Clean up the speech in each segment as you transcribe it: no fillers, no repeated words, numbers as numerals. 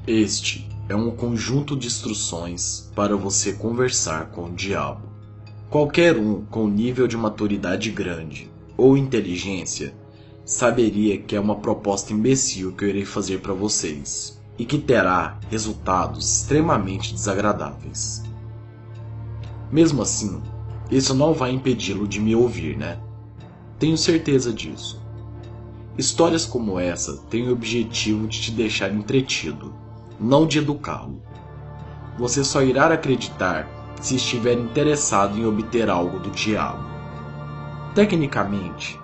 Este é um conjunto de instruções para você conversar com o diabo. Qualquer um com nível de maturidade grande ou inteligência saberia que é uma proposta imbecil que eu irei fazer para vocês e que terá resultados extremamente desagradáveis. Mesmo assim, isso não vai impedi-lo de me ouvir, né? Tenho certeza disso. Histórias como essa têm o objetivo de te deixar entretido, não de educá-lo. Você só irá acreditar se estiver interessado em obter algo do diabo. Tecnicamente,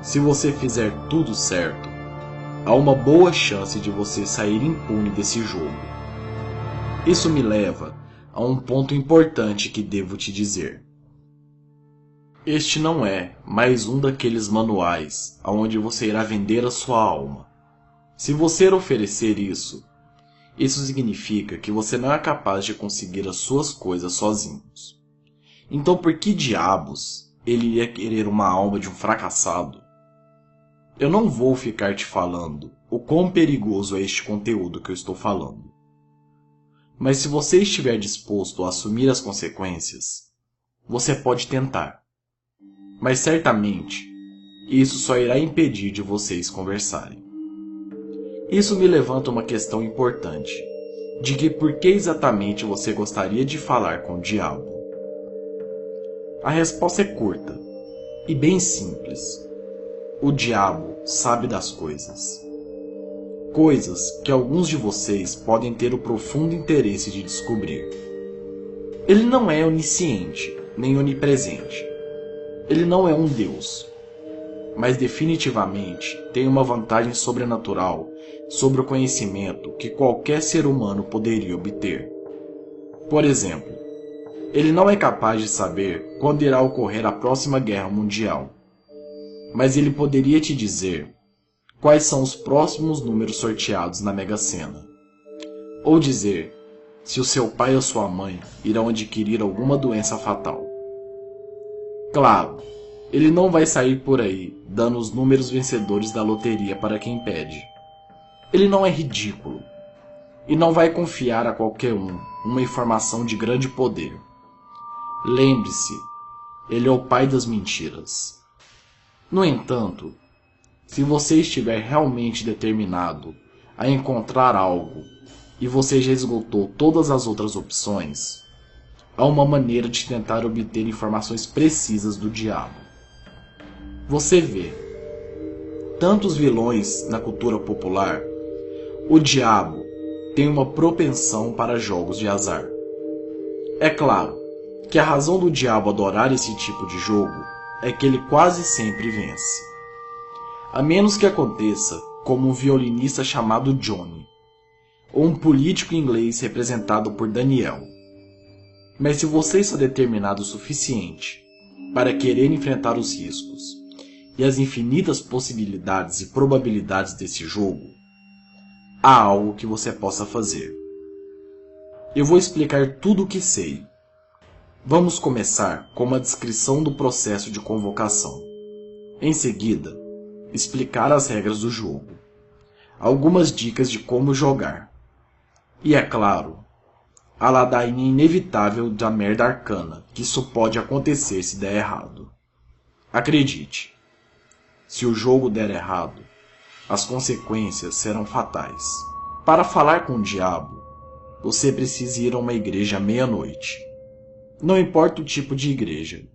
se você fizer tudo certo, há uma boa chance de você sair impune desse jogo. Isso me leva a um ponto importante que devo te dizer. Este não é mais um daqueles manuais onde você irá vender a sua alma. Se você oferecer isso significa que você não é capaz de conseguir as suas coisas sozinhos. Então por que diabos ele iria querer uma alma de um fracassado? Eu não vou ficar te falando o quão perigoso é este conteúdo que eu estou falando. Mas se você estiver disposto a assumir as consequências, você pode tentar. Mas certamente, isso só irá impedir de vocês conversarem. Isso me levanta uma questão importante, de que por que exatamente você gostaria de falar com o diabo? A resposta é curta e bem simples. O diabo sabe das coisas. Coisas que alguns de vocês podem ter o profundo interesse de descobrir. Ele não é onisciente, nem onipresente. Ele não é um deus, mas definitivamente tem uma vantagem sobrenatural sobre o conhecimento que qualquer ser humano poderia obter. Por exemplo, ele não é capaz de saber quando irá ocorrer a próxima guerra mundial, mas ele poderia te dizer quais são os próximos números sorteados na Mega Sena, ou dizer se o seu pai ou sua mãe irão adquirir alguma doença fatal. Claro, ele não vai sair por aí dando os números vencedores da loteria para quem pede. Ele não é ridículo e não vai confiar a qualquer um uma informação de grande poder. Lembre-se, ele é o pai das mentiras. No entanto, se você estiver realmente determinado a encontrar algo e você já esgotou todas as outras opções, há uma maneira de tentar obter informações precisas do diabo. Você vê, tantos vilões na cultura popular, o diabo tem uma propensão para jogos de azar. É claro que a razão do diabo adorar esse tipo de jogo é que ele quase sempre vence. A menos que aconteça como um violinista chamado Johnny, ou um político inglês representado por Daniel. Mas se você está determinado o suficiente para querer enfrentar os riscos e as infinitas possibilidades e probabilidades desse jogo, há algo que você possa fazer. Eu vou explicar tudo o que sei. Vamos começar com uma descrição do processo de convocação. Em seguida, explicar as regras do jogo, algumas dicas de como jogar. E é claro, a ladainha inevitável da merda arcana, que isso pode acontecer se der errado. Acredite, se o jogo der errado, as consequências serão fatais. Para falar com o diabo, você precisa ir a uma igreja à meia-noite. Não importa o tipo de igreja,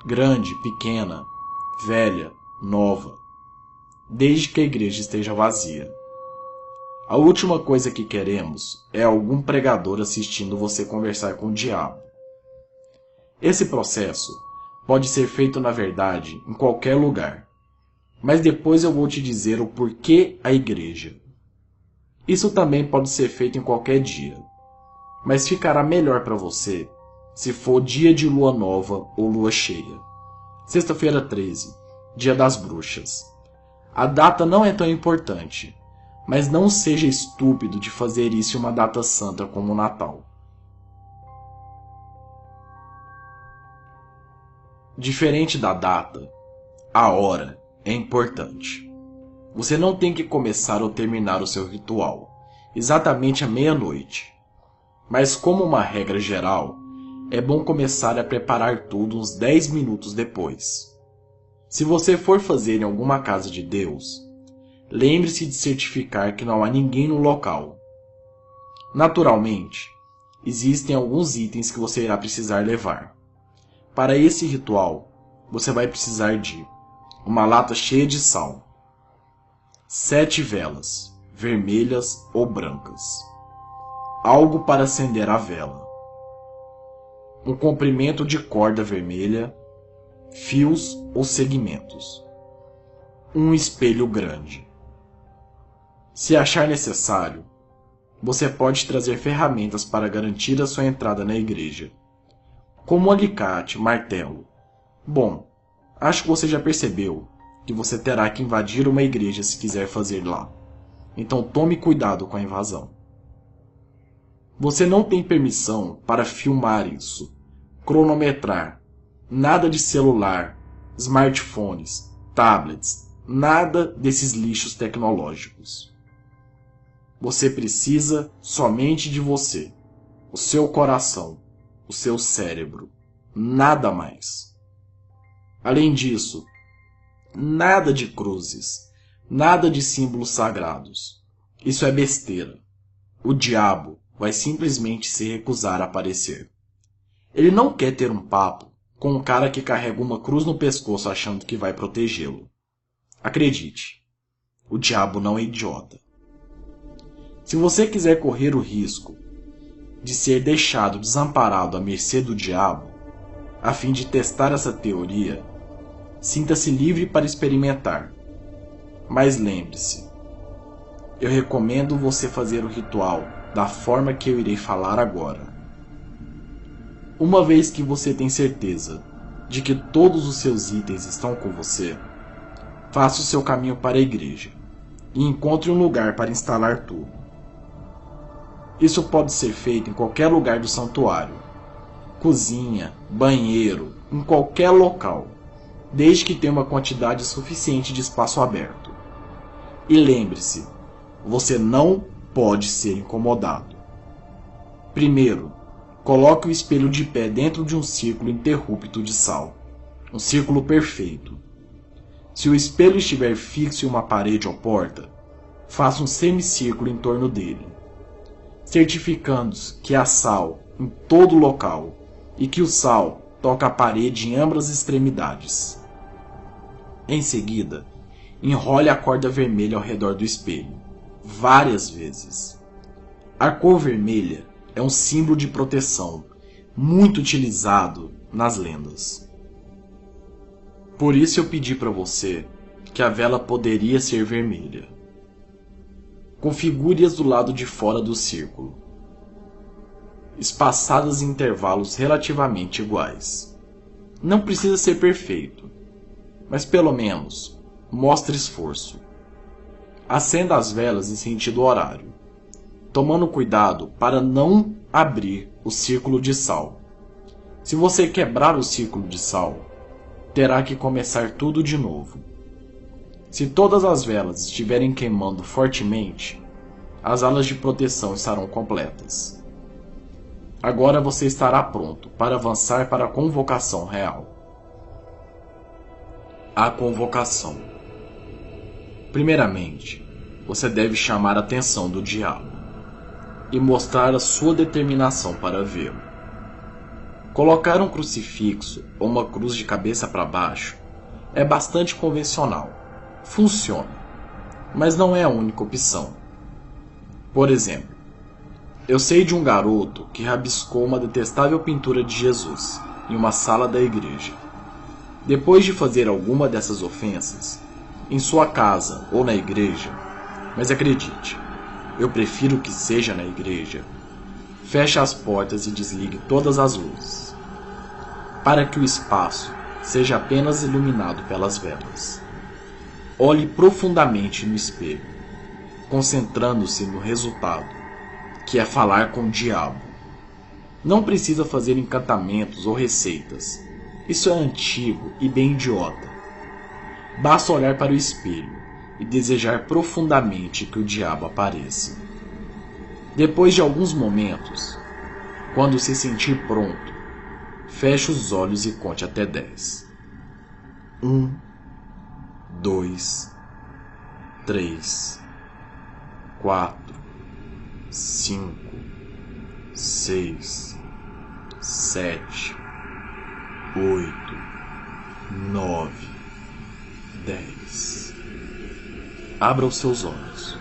grande, pequena, velha, nova, desde que a igreja esteja vazia. A última coisa que queremos é algum pregador assistindo você conversar com o diabo. Esse processo pode ser feito, na verdade, em qualquer lugar, mas depois eu vou te dizer o porquê a igreja. Isso também pode ser feito em qualquer dia, mas ficará melhor para você se for dia de lua nova ou lua cheia. Sexta-feira 13, dia das bruxas. A data não é tão importante, mas não seja estúpido de fazer isso em uma data santa como o Natal. Diferente da data, a hora é importante. Você não tem que começar ou terminar o seu ritual exatamente à meia-noite. Mas como uma regra geral, é bom começar a preparar tudo uns 10 minutos depois. Se você for fazer em alguma casa de Deus, lembre-se de certificar que não há ninguém no local. Naturalmente, existem alguns itens que você irá precisar levar. Para esse ritual, você vai precisar de uma lata cheia de sal, 7 velas, vermelhas ou brancas, algo para acender a vela, um comprimento de corda vermelha, fios ou segmentos, um espelho grande. Se achar necessário, você pode trazer ferramentas para garantir a sua entrada na igreja, como alicate, martelo. Bom, acho que você já percebeu que você terá que invadir uma igreja se quiser fazer lá. Então tome cuidado com a invasão. Você não tem permissão para filmar isso, cronometrar, nada de celular, smartphones, tablets, nada desses lixos tecnológicos. Você precisa somente de você, o seu coração, o seu cérebro, nada mais. Além disso, nada de cruzes, nada de símbolos sagrados. Isso é besteira. O diabo vai simplesmente se recusar a aparecer. Ele não quer ter um papo com um cara que carrega uma cruz no pescoço achando que vai protegê-lo. Acredite, o diabo não é idiota. Se você quiser correr o risco de ser deixado desamparado à mercê do diabo, a fim de testar essa teoria, sinta-se livre para experimentar. Mas lembre-se, eu recomendo você fazer o ritual da forma que eu irei falar agora. Uma vez que você tem certeza de que todos os seus itens estão com você, faça o seu caminho para a igreja e encontre um lugar para instalar tudo. Isso pode ser feito em qualquer lugar do santuário, cozinha, banheiro, em qualquer local, desde que tenha uma quantidade suficiente de espaço aberto. E lembre-se, você não pode ser incomodado. Primeiro, coloque o espelho de pé dentro de um círculo interrupto de sal, um círculo perfeito. Se o espelho estiver fixo em uma parede ou porta, faça um semicírculo em torno dele, certificando-se que há sal em todo o local e que o sal toca a parede em ambas as extremidades. Em seguida, enrole a corda vermelha ao redor do espelho, várias vezes. A cor vermelha é um símbolo de proteção, muito utilizado nas lendas. Por isso eu pedi para você que a vela poderia ser vermelha. Configure-as do lado de fora do círculo, espaçadas em intervalos relativamente iguais. Não precisa ser perfeito, mas pelo menos mostre esforço. Acenda as velas em sentido horário, tomando cuidado para não abrir o círculo de sal. Se você quebrar o círculo de sal, terá que começar tudo de novo. Se todas as velas estiverem queimando fortemente, as alas de proteção estarão completas. Agora você estará pronto para avançar para a convocação real. A convocação. Primeiramente, você deve chamar a atenção do diabo e mostrar a sua determinação para vê-lo. Colocar um crucifixo ou uma cruz de cabeça para baixo é bastante convencional. Funciona, mas não é a única opção. Por exemplo, eu sei de um garoto que rabiscou uma detestável pintura de Jesus em uma sala da igreja. Depois de fazer alguma dessas ofensas, em sua casa ou na igreja, mas acredite, eu prefiro que seja na igreja, feche as portas e desligue todas as luzes, para que o espaço seja apenas iluminado pelas velas. Olhe profundamente no espelho, concentrando-se no resultado, que é falar com o diabo. Não precisa fazer encantamentos ou receitas. Isso é antigo e bem idiota. Basta olhar para o espelho e desejar profundamente que o diabo apareça. Depois de alguns momentos, quando se sentir pronto, feche os olhos e conte até 10. 1, 2, 3, 4, 5, 6, 7, 8, 9, 10. Abra os seus olhos.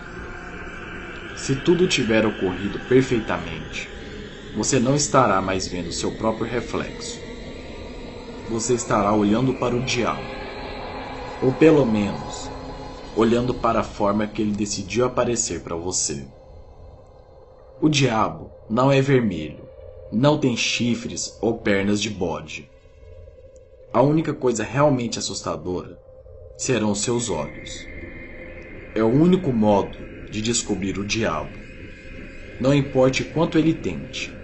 Se tudo tiver ocorrido perfeitamente, você não estará mais vendo seu próprio reflexo. Você estará olhando para o diabo, ou pelo menos, olhando para a forma que ele decidiu aparecer para você. O diabo não é vermelho, não tem chifres ou pernas de bode. A única coisa realmente assustadora serão seus olhos. É o único modo de descobrir o diabo. Não importe quanto ele tente,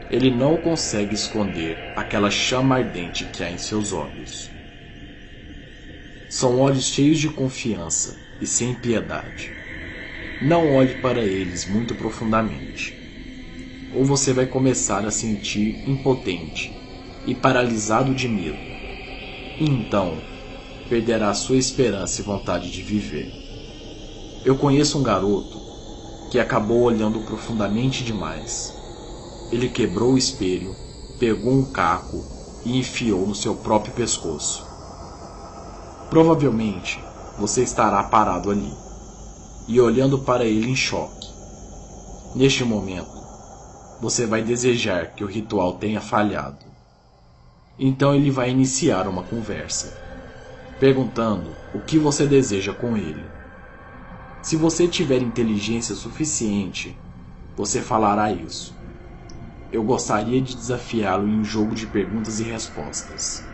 ele não consegue esconder aquela chama ardente que há em seus olhos. São olhos cheios de confiança e sem piedade. Não olhe para eles muito profundamente, ou você vai começar a sentir impotente e paralisado de medo. E então, perderá sua esperança e vontade de viver. Eu conheço um garoto que acabou olhando profundamente demais. Ele quebrou o espelho, pegou um caco e enfiou no seu próprio pescoço. Provavelmente, você estará parado ali e olhando para ele em choque. Neste momento, você vai desejar que o ritual tenha falhado. Então ele vai iniciar uma conversa, perguntando o que você deseja com ele. Se você tiver inteligência suficiente, você falará isso. Eu gostaria de desafiá-lo em um jogo de perguntas e respostas.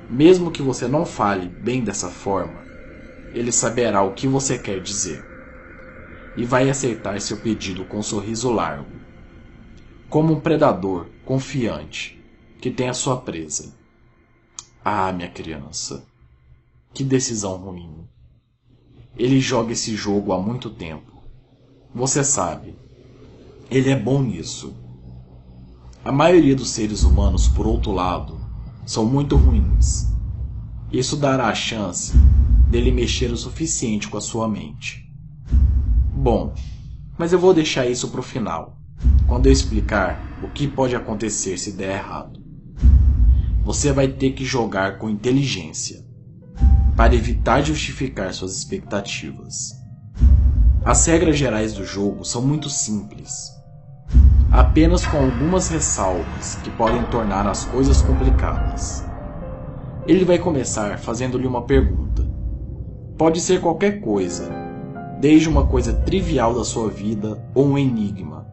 Mesmo que você não fale bem dessa forma, ele saberá o que você quer dizer e vai aceitar seu pedido com um sorriso largo, como um predador confiante que tem a sua presa. Ah, minha criança, que decisão ruim. Ele joga esse jogo há muito tempo. Você sabe, ele é bom nisso. A maioria dos seres humanos, por outro lado, são muito ruins. Isso dará a chance dele mexer o suficiente com a sua mente. Bom, mas eu vou deixar isso para o final, quando eu explicar o que pode acontecer se der errado. Você vai ter que jogar com inteligência, para evitar justificar suas expectativas. As regras gerais do jogo são muito simples, apenas com algumas ressalvas que podem tornar as coisas complicadas. Ele vai começar fazendo-lhe uma pergunta. Pode ser qualquer coisa, desde uma coisa trivial da sua vida ou um enigma,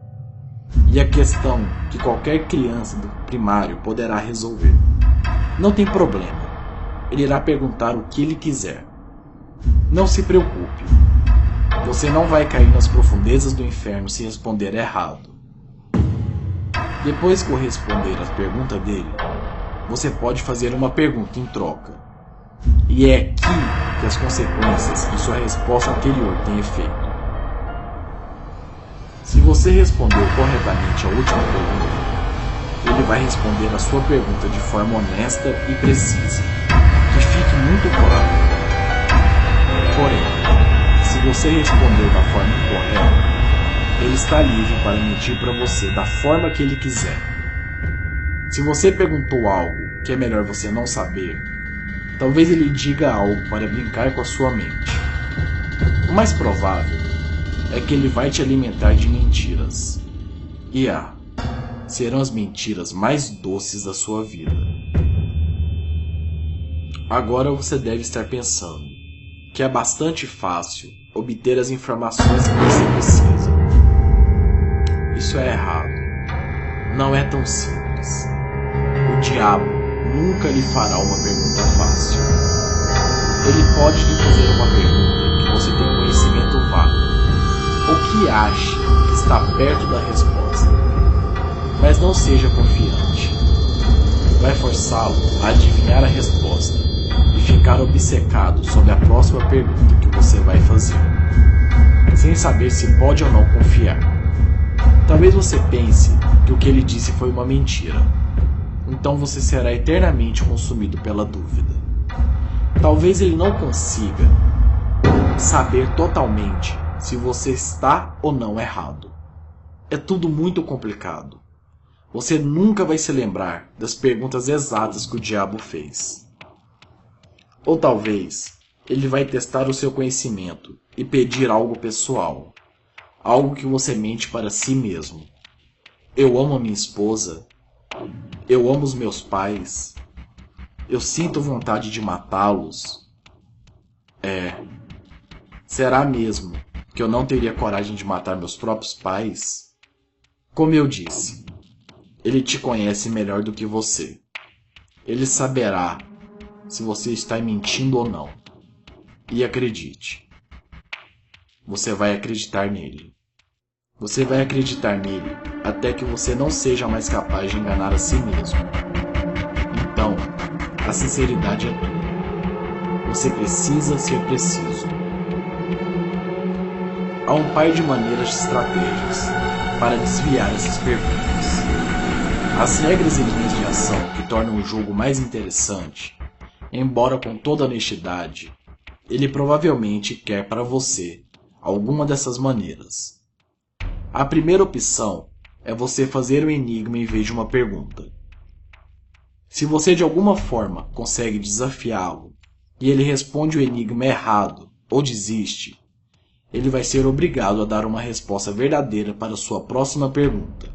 e a questão que qualquer criança do primário poderá resolver. Não tem problema. Ele irá perguntar o que ele quiser. Não se preocupe. Você não vai cair nas profundezas do inferno se responder errado. Depois que eu responder a pergunta dele, você pode fazer uma pergunta em troca. E é aqui que as consequências de sua resposta anterior têm efeito. Se você respondeu corretamente a última pergunta, ele vai responder a sua pergunta de forma honesta e precisa. Que fique muito claro. Porém, se você respondeu da forma incorreta, ele está livre para mentir para você da forma que ele quiser. Se você perguntou algo que é melhor você não saber, talvez ele diga algo para brincar com a sua mente. O mais provável é que ele vai te alimentar de mentiras. E serão as mentiras mais doces da sua vida. Agora você deve estar pensando que é bastante fácil obter as informações que você precisa. Isso é errado. Não é tão simples. O diabo nunca lhe fará uma pergunta fácil. Ele pode lhe fazer uma pergunta que você tem conhecimento vago, ou que ache que está perto da resposta. Mas não seja confiante. Vai forçá-lo a adivinhar a resposta e ficar obcecado sobre a próxima pergunta que você vai fazer. sem saber se pode ou não confiar. Talvez você pense que o que ele disse foi uma mentira. Então você será eternamente consumido pela dúvida. Talvez ele não consiga saber totalmente se você está ou não errado. É tudo muito complicado. Você nunca vai se lembrar das perguntas exatas que o diabo fez. Ou talvez ele vai testar o seu conhecimento e pedir algo pessoal. Algo que você mente para si mesmo. Eu amo a minha esposa. Eu amo os meus pais. Eu sinto vontade de matá-los. Será mesmo que eu não teria coragem de matar meus próprios pais? Como eu disse, ele te conhece melhor do que você. Ele saberá se você está mentindo ou não. E acredite, você vai acreditar nele. Você vai acreditar nele até que você não seja mais capaz de enganar a si mesmo. Então, a sinceridade é tudo. Você precisa ser preciso. Há um par de maneiras de estratégias para desviar essas perguntas. As regras e linhas de ação que tornam o jogo mais interessante, embora com toda honestidade, ele provavelmente quer para você alguma dessas maneiras. A primeira opção é você fazer um enigma em vez de uma pergunta. Se você de alguma forma consegue desafiá-lo e ele responde o enigma errado ou desiste, ele vai ser obrigado a dar uma resposta verdadeira para sua próxima pergunta.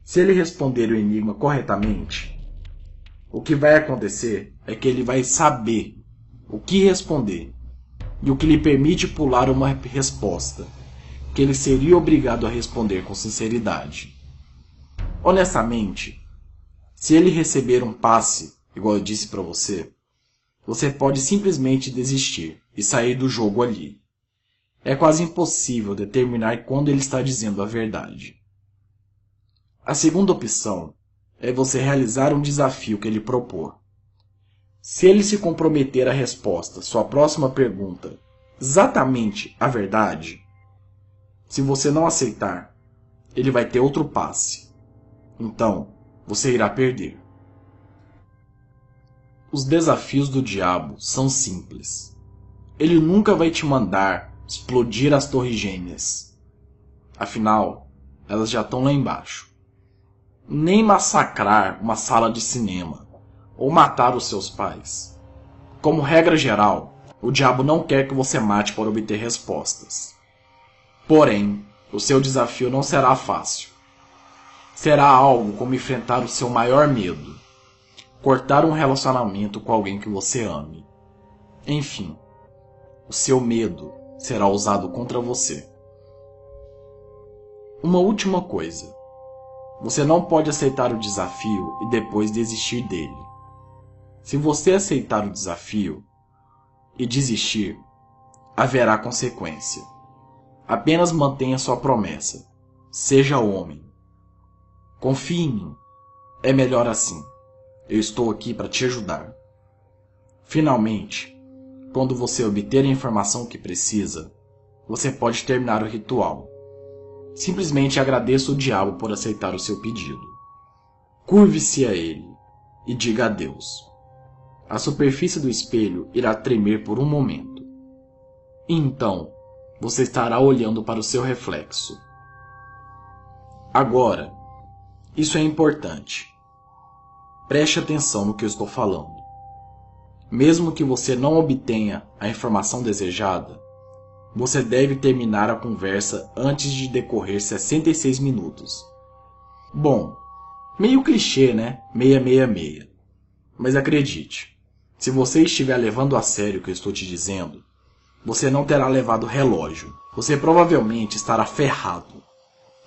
Se ele responder o enigma corretamente, o que vai acontecer é que ele vai saber o que responder e o que lhe permite pular uma resposta que ele seria obrigado a responder com sinceridade. Honestamente, se ele receber um passe, igual eu disse para você, você pode simplesmente desistir e sair do jogo ali. É quase impossível determinar quando ele está dizendo a verdade. A segunda opção é você realizar um desafio que ele propor. Se ele se comprometer a resposta, sua próxima pergunta, exatamente a verdade, se você não aceitar, ele vai ter outro passe. Então, você irá perder. Os desafios do diabo são simples. Ele nunca vai te mandar explodir as torres gêmeas. Afinal, elas já estão lá embaixo. Nem massacrar uma sala de cinema ou matar os seus pais. Como regra geral, o diabo não quer que você mate para obter respostas. Porém, o seu desafio não será fácil. Será algo como enfrentar o seu maior medo. Cortar um relacionamento com alguém que você ame. Enfim, o seu medo será usado contra você. Uma última coisa. Você não pode aceitar o desafio e depois desistir dele. Se você aceitar o desafio e desistir, haverá consequência. Apenas mantenha sua promessa. Seja homem. Confie em mim. É melhor assim. Eu estou aqui para te ajudar. Finalmente, quando você obter a informação que precisa, você pode terminar o ritual. Simplesmente agradeça o diabo por aceitar o seu pedido. Curve-se a ele e diga adeus. A superfície do espelho irá tremer por um momento. E então, você estará olhando para o seu reflexo. Agora, isso é importante. Preste atenção no que eu estou falando. Mesmo que você não obtenha a informação desejada, você deve terminar a conversa antes de decorrer 66 minutos. Bom, meio clichê, né? 666. Mas acredite, se você estiver levando a sério o que eu estou te dizendo, você não terá levado o relógio. Você provavelmente estará ferrado.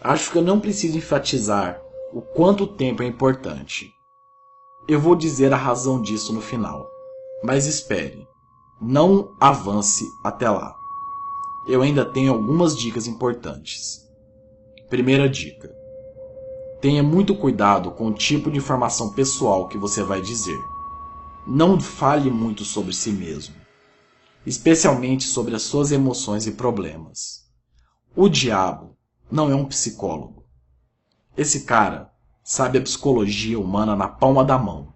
Acho que eu não preciso enfatizar o quanto o tempo é importante. Eu vou dizer a razão disso no final. Mas espere, não avance até lá. Eu ainda tenho algumas dicas importantes. Primeira dica. Tenha muito cuidado com o tipo de informação pessoal que você vai dizer. Não fale muito sobre si mesmo, especialmente sobre as suas emoções e problemas. O diabo não é um psicólogo. Esse cara sabe a psicologia humana na palma da mão.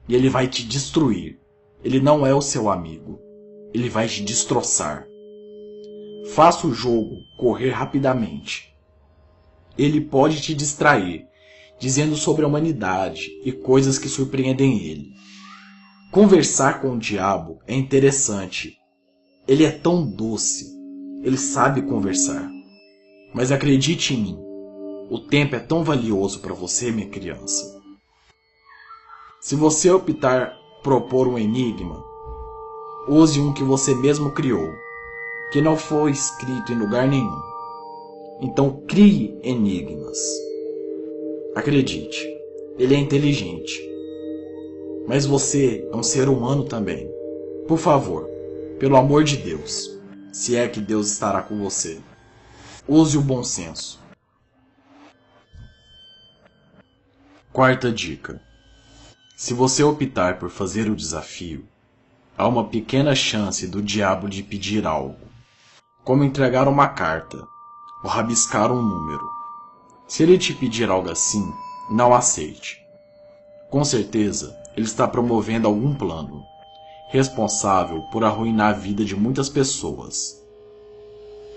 E ele vai te destruir. Ele não é o seu amigo. Ele vai te destroçar. Faça o jogo correr rapidamente. Ele pode te distrair, dizendo sobre a humanidade e coisas que surpreendem ele. Conversar com o diabo é interessante. Ele é tão doce. Ele sabe conversar. Mas acredite em mim. O tempo é tão valioso para você, minha criança. Se você optar propor um enigma, use um que você mesmo criou, que não foi escrito em lugar nenhum. Então crie enigmas. Acredite, ele é inteligente. Mas você é um ser humano também. Por favor, pelo amor de Deus, se é que Deus estará com você, use o bom senso. Quarta dica. Se você optar por fazer o desafio, há uma pequena chance do diabo lhe pedir algo, como entregar uma carta ou rabiscar um número. Se ele te pedir algo assim, não aceite. Com certeza, ele está promovendo algum plano, responsável por arruinar a vida de muitas pessoas.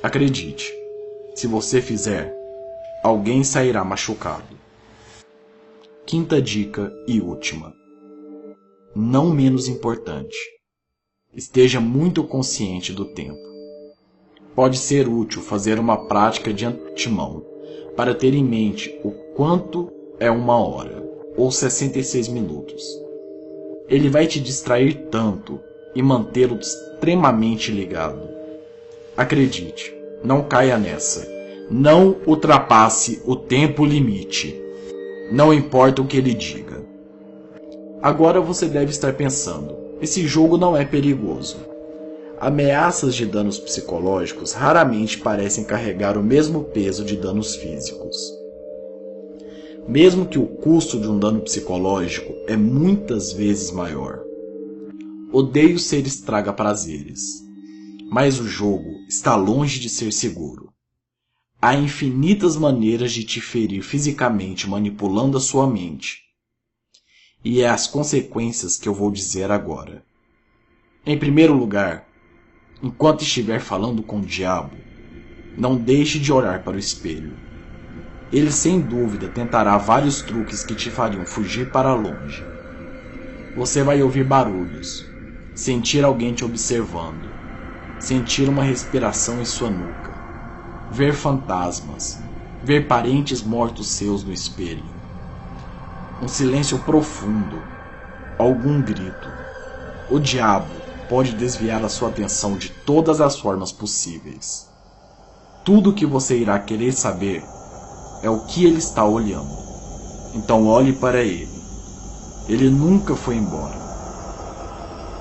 Acredite, se você fizer, alguém sairá machucado. Quinta dica e última. Não menos importante. Esteja muito consciente do tempo. Pode ser útil fazer uma prática de antemão para ter em mente o quanto é 1 hora ou 66 minutos. Ele vai te distrair tanto e mantê-lo extremamente ligado. Acredite, não caia nessa. Não ultrapasse o tempo limite. Não importa o que ele diga. Agora você deve estar pensando, esse jogo não é perigoso. Ameaças de danos psicológicos raramente parecem carregar o mesmo peso de danos físicos. Mesmo que o custo de um dano psicológico é muitas vezes maior. Odeio ser estraga-prazeres, mas o jogo está longe de ser seguro. Há infinitas maneiras de te ferir fisicamente manipulando a sua mente. E é as consequências que eu vou dizer agora. Em primeiro lugar, enquanto estiver falando com o diabo, não deixe de olhar para o espelho. Ele sem dúvida tentará vários truques que te fariam fugir para longe. Você vai ouvir barulhos, sentir alguém te observando, sentir uma respiração em sua nuca. Ver fantasmas, ver parentes mortos seus no espelho. Um silêncio profundo, algum grito. O diabo pode desviar a sua atenção de todas as formas possíveis. Tudo o que você irá querer saber é o que ele está olhando. Então olhe para ele. Ele nunca foi embora.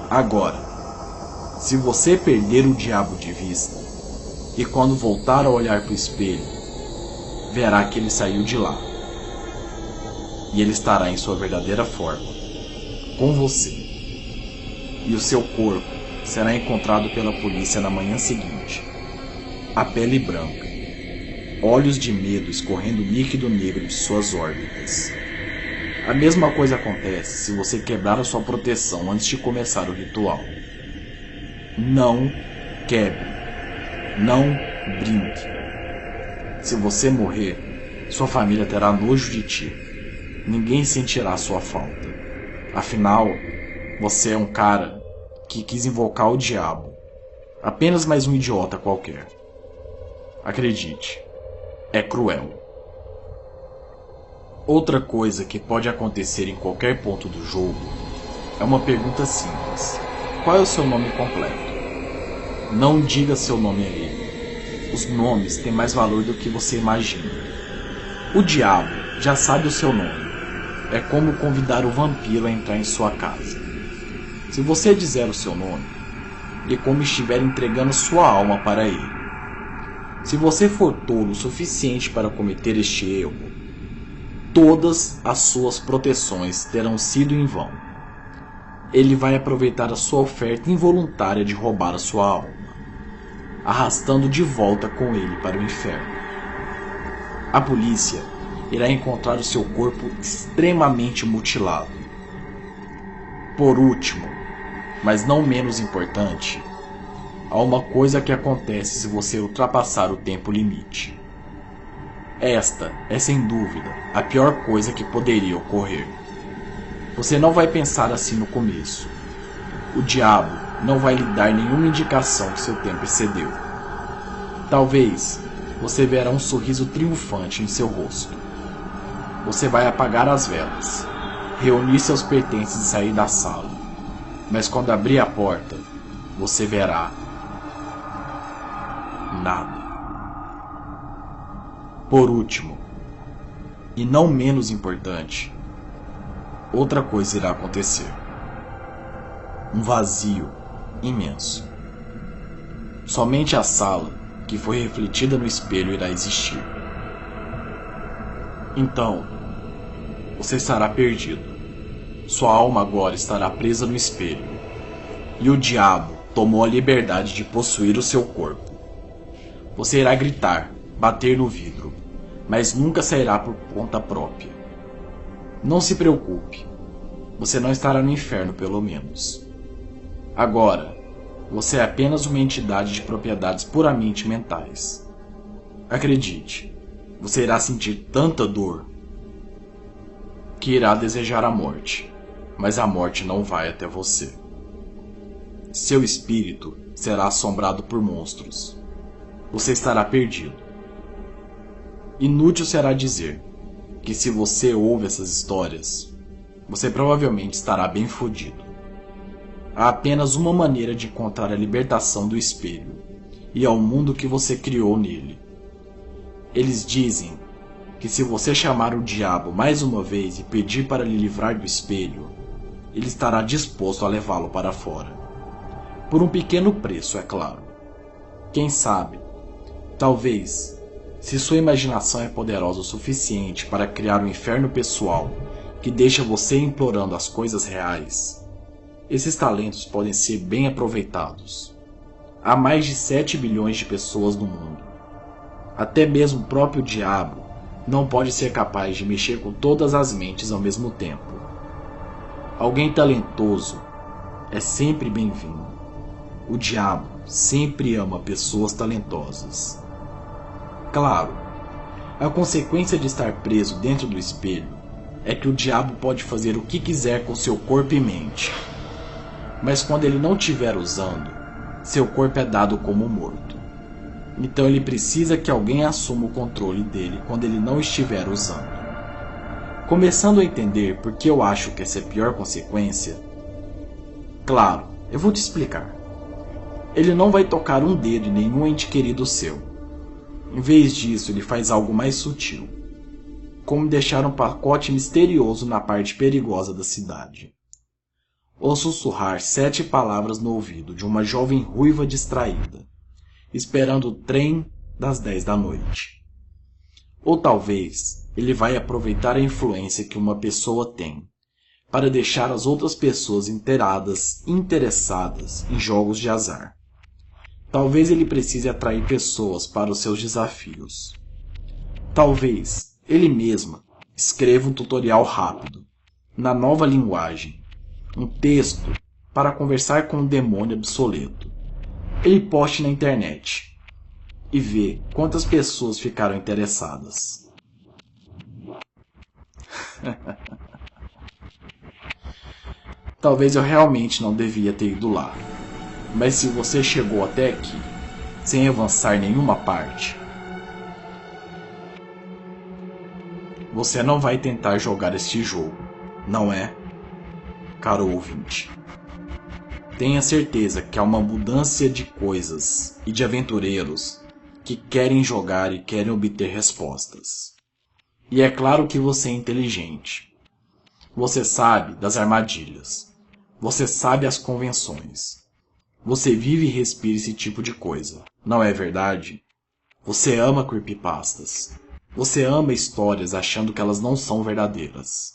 Agora, se você perder o diabo de vista, e quando voltar a olhar para o espelho, verá que ele saiu de lá. E ele estará em sua verdadeira forma, com você. E o seu corpo será encontrado pela polícia na manhã seguinte. A pele branca, olhos de medo escorrendo líquido negro de suas órbitas. A mesma coisa acontece se você quebrar a sua proteção antes de começar o ritual. Não quebre. Não brinque. Se você morrer, sua família terá nojo de ti. Ninguém sentirá sua falta. Afinal, você é um cara que quis invocar o diabo. Apenas mais um idiota qualquer. Acredite, é cruel. Outra coisa que pode acontecer em qualquer ponto do jogo é uma pergunta simples. Qual é o seu nome completo? Não diga seu nome a ele. Os nomes têm mais valor do que você imagina. O diabo já sabe o seu nome. É como convidar o vampiro a entrar em sua casa. Se você dizer o seu nome, é como estiver entregando sua alma para ele. Se você for tolo o suficiente para cometer este erro, todas as suas proteções terão sido em vão. Ele vai aproveitar a sua oferta involuntária de roubar a sua alma. arrastando de volta com ele para o inferno. A polícia irá encontrar o seu corpo extremamente mutilado. Por último, mas não menos importante, há uma coisa que acontece se você ultrapassar o tempo limite. Esta é sem dúvida a pior coisa que poderia ocorrer. Você não vai pensar assim no começo. O diabo não vai lhe dar nenhuma indicação que seu tempo excedeu. Talvez você verá um sorriso triunfante em seu rosto. Você vai apagar as velas, reunir seus pertences e sair da sala. Mas quando abrir a porta, você verá nada. Por último, e não menos importante, outra coisa irá acontecer. Um vazio imenso. Somente a sala, que foi refletida no espelho, irá existir. Então, você estará perdido. Sua alma agora estará presa no espelho. E o diabo tomou a liberdade de possuir o seu corpo. Você irá gritar, bater no vidro, mas nunca sairá por conta própria. Não se preocupe, você não estará no inferno pelo menos. Agora, você é apenas uma entidade de propriedades puramente mentais. Acredite, você irá sentir tanta dor que irá desejar a morte, mas a morte não vai até você. Seu espírito será assombrado por monstros. Você estará perdido. Inútil será dizer que se você ouve essas histórias, você provavelmente estará bem fodido. Há apenas uma maneira de encontrar a libertação do espelho e ao mundo que você criou nele. Eles dizem que se você chamar o diabo mais uma vez e pedir para lhe livrar do espelho, ele estará disposto a levá-lo para fora. Por um pequeno preço, é claro. Quem sabe, talvez, se sua imaginação é poderosa o suficiente para criar um inferno pessoal que deixa você implorando as coisas reais, esses talentos podem ser bem aproveitados. Há mais de 7 bilhões de pessoas no mundo. Até mesmo o próprio diabo não pode ser capaz de mexer com todas as mentes ao mesmo tempo. Alguém talentoso é sempre bem-vindo. O diabo sempre ama pessoas talentosas. Claro, a consequência de estar preso dentro do espelho é que o diabo pode fazer o que quiser com seu corpo e mente. Mas quando ele não estiver usando, seu corpo é dado como morto. Então ele precisa que alguém assuma o controle dele quando ele não estiver usando. Começando a entender por que eu acho que essa é a pior consequência? Claro, eu vou te explicar. Ele não vai tocar um dedo em nenhum ente querido seu. Em vez disso, ele faz algo mais sutil, como deixar um pacote misterioso na parte perigosa da cidade. Ou sussurrar 7 palavras no ouvido de uma jovem ruiva distraída, esperando o trem das 10 da noite. Ou talvez ele vai aproveitar a influência que uma pessoa tem para deixar as outras pessoas interessadas em jogos de azar. Talvez ele precise atrair pessoas para os seus desafios. Talvez ele mesmo escreva um tutorial rápido, na nova linguagem, um texto para conversar com um demônio obsoleto. Ele poste na internet e vê quantas pessoas ficaram interessadas. Talvez eu realmente não devia ter ido lá. Mas se você chegou até aqui, sem avançar em nenhuma parte, você não vai tentar jogar este jogo, não é, caro ouvinte? Tenha certeza que há uma abundância de coisas e de aventureiros que querem jogar e querem obter respostas. E é claro que você é inteligente. Você sabe das armadilhas. Você sabe as convenções. Você vive e respira esse tipo de coisa, não é verdade? Você ama creepypastas. Você ama histórias achando que elas não são verdadeiras.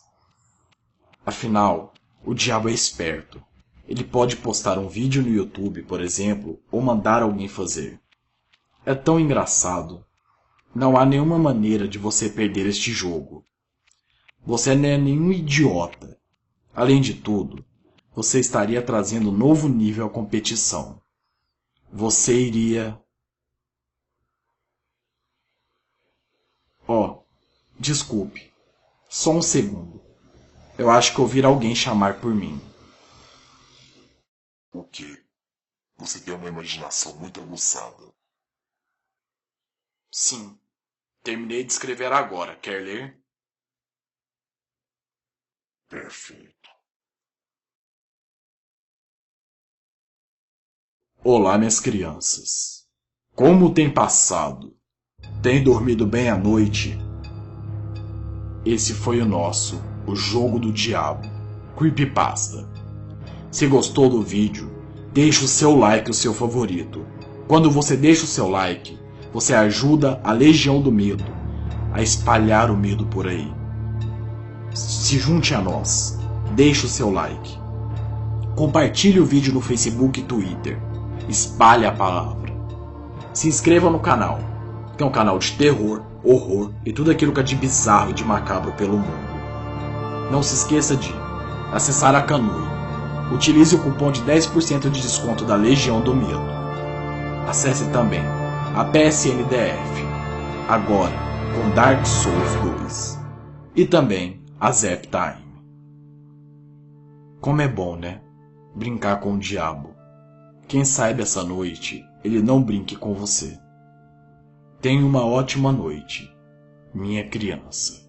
Afinal, o diabo é esperto. Ele pode postar um vídeo no YouTube, por exemplo, ou mandar alguém fazer. É tão engraçado. Não há nenhuma maneira de você perder este jogo. Você não é nenhum idiota. Além de tudo, você estaria trazendo um novo nível à competição. Você iria... Desculpe. Só um segundo. Eu acho que ouvi alguém chamar por mim. O quê? Você tem uma imaginação muito aguçada. Sim. Terminei de escrever agora. Quer ler? Perfeito. Olá, minhas crianças. Como tem passado? Tem dormido bem à noite? Esse foi o Jogo do Diabo, Creepypasta. Se gostou do vídeo, deixe o seu like, o seu favorito. Quando você deixa o seu like, você ajuda a Legião do Medo a espalhar o medo por aí. Se junte a nós, deixe o seu like. Compartilhe o vídeo no Facebook e Twitter. Espalhe a palavra. Se inscreva no canal, que é um canal de terror, horror e tudo aquilo que é de bizarro e de macabro pelo mundo. Não se esqueça de acessar a Kanui. Utilize o cupom de 10% de desconto da Legião do Medo. Acesse também a PSNDF, agora com Dark Souls 2. E também a Zap Time. Como é bom, né? Brincar com o diabo. Quem sabe essa noite ele não brinque com você. Tenha uma ótima noite, minha criança.